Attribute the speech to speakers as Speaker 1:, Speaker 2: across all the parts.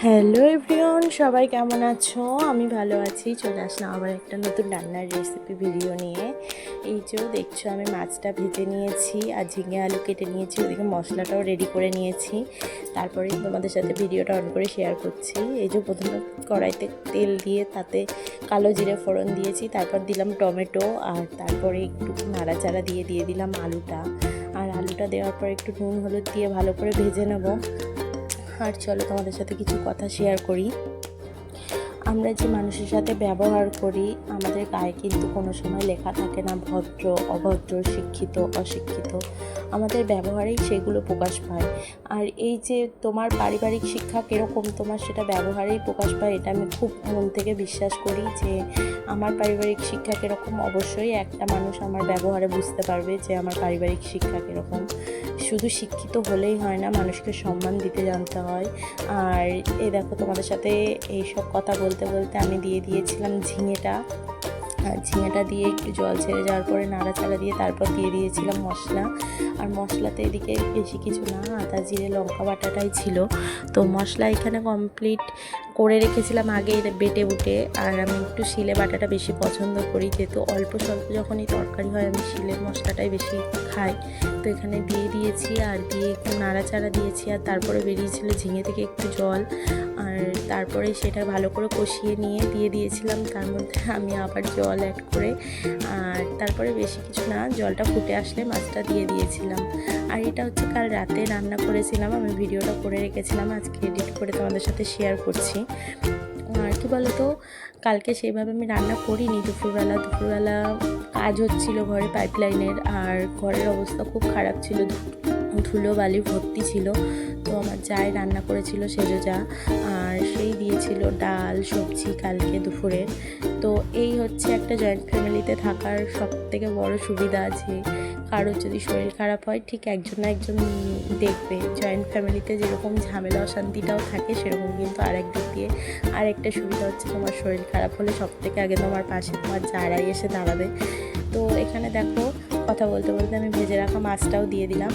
Speaker 1: Hello everyone, সবাই কেমন আছো? আমি ভালো আছি। চলে আসলাম আবার একটা নতুন রান্নার রেসিপি ভিডিও নিয়ে। এই যে দেখছো, আমি মাছটা ভেজে নিয়েছি আর ঝিঙে আলু কেটে নিয়েছি, ওদিকে মশলাটাও রেডি করে নিয়েছি। তারপরে তোমাদের সাথে ভিডিওটা অন করে শেয়ার করছি। এই যে প্রথমে কড়াইতে তেল দিয়ে তাতে কালো জিরে ফোড়ন দিয়েছি, তারপর দিলাম টমেটো, আর তারপরে একটু নাড়াচাড়া দিয়ে দিলাম আলুটা। আর আলুটা দেওয়ার পর একটু নুন হলুদ দিয়ে ভালো করে ভেজে নেবো। আর চলো তোমাদের সাথে কিছু কথা শেয়ার করি। আমরা যে মানুষের সাথে ব্যবহার করি, আমাদের গায়ে কিন্তু কোনো সময় লেখা থাকে না ভদ্র অভদ্র, শিক্ষিত অশিক্ষিত। আমাদের ব্যবহারেই সেগুলো প্রকাশ পায়। আর এই যে তোমার পারিবারিক শিক্ষা কীরকম, তোমার সেটা ব্যবহারেই প্রকাশ পায়, এটা আমি খুব মন থেকে বিশ্বাস করি যে আমার পারিবারিক শিক্ষা কীরকম অবশ্যই একটা মানুষ আমার ব্যবহারে বুঝতে পারবে যে আমার পারিবারিক শিক্ষা কীরকম। শুধু শিক্ষিত হলেই হয় না, মানুষকে সম্মান দিতে জানতে হয়। আর এই দেখো, তোমাদের সাথে এইসব কথা বলতে বলতে আমি দিয়ে দিয়েছিলাম ঝিঙেটা। আর ঝিঙেটা দিয়ে একটু জল ছেড়ে যাওয়ার পরে নাড়াচাড়া দিয়ে তারপর দিয়ে দিয়েছিলাম মশলা। আর মশলাতে এদিকে বেশি কিছু না, আদা জিরে লঙ্কা বাটাটাই ছিল। তো মশলা এখানে কমপ্লিট করে রেখেছিলাম আগে বেটে বুটে। আর আমি একটু শিলে বাটাটা বেশি পছন্দ করি, যেহেতু অল্প স্বল্প যখনই তরকারি হয় আমি শিলের মশলাটাই বেশি খাই। তো এখানে দিয়ে দিয়েছি আর দিয়ে একটু নাড়াচাড়া দিয়েছি। আর তারপরে বেরিয়েছিল ঝিঙে থেকে একটু জল, আর তারপরে সেটা ভালো করে কষিয়ে নিয়ে দিয়ে দিয়েছিলাম তার মধ্যে আমি আবার জল অ্যাড করে। আর তারপরে বেশি কিছু না, জলটা ফুটে আসলে মাছটা দিয়ে দিয়েছিলাম। আর এটা হচ্ছে কাল রাতে রান্না করেছিলাম, আমি ভিডিওটা করে রেখেছিলাম, আজকে এডিট করে তোমাদের সাথে শেয়ার করছি। আর কি বলো তো, কালকে সেইভাবে আমি রান্না করিনি। দুপুরবেলা কাজ হচ্ছিল ঘরে পাইপলাইনের, আর ঘরের অবস্থা খুব খারাপ ছিল, ধুলো বালি ভর্তি ছিল। তো আমার যাই রান্না করেছিল সেজো যা, আর সেই দিয়েছিল ডাল সবজি কালকে দুপুরে। তো এই হচ্ছে একটা জয়েন্ট ফ্যামিলিতে থাকার সব থেকে বড় সুবিধা আছে। কারোর যদি শরীর খারাপ হয় ঠিক একজন না একজন দেখবে। জয়েন্ট ফ্যামিলিতে যেরকম ঝামেলা অশান্তিটাও থাকে, সেরকম কিন্তু আরেক দিক দিয়ে আরেকটা সুবিধা হচ্ছে, তোমার শরীর খারাপ হলে সব থেকে আগে তোমার পাশে তোমার যারাই এসে দাঁড়াবে। তো এখানে দেখো, কথা বলতে বলতে আমি ভেজে রাখা মাছটাও দিয়ে দিলাম।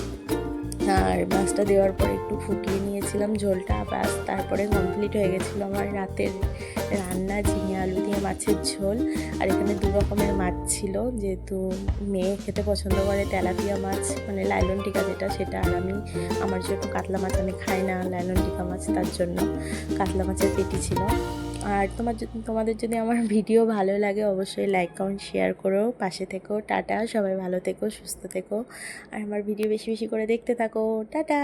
Speaker 1: আর মাছটা দেওয়ার পর একটু ফুটিয়ে নিয়েছিলাম ঝোলটা, ব্যাস তারপরে কমপ্লিট হয়ে গেছিলো আমার রাতের রান্না, ঝিঙে আলু দিয়ে মাছের ঝোল। আর এখানে দু রকমের মাছ ছিল, যেহেতু মেয়ে খেতে পছন্দ করে তেলাপিয়া মাছ, মানে লাইলন টিকা যেটা, সেটা। আর আমার জন্য কাতলা মাছ আমি খাই না, লাইলন টিকা মাছ, তার জন্য কাতলা মাছের পেটি ছিল। আর তোমাদের যদি আমার ভিডিও ভালো লাগে অবশ্যই লাইক কমেন্ট শেয়ার করো, পাশে থেকো। টাটা, সবাই ভালো থেকো, সুস্থ থেকো, আর আমার ভিডিও বেশি বেশি করে দেখতে থাকো। টাটা।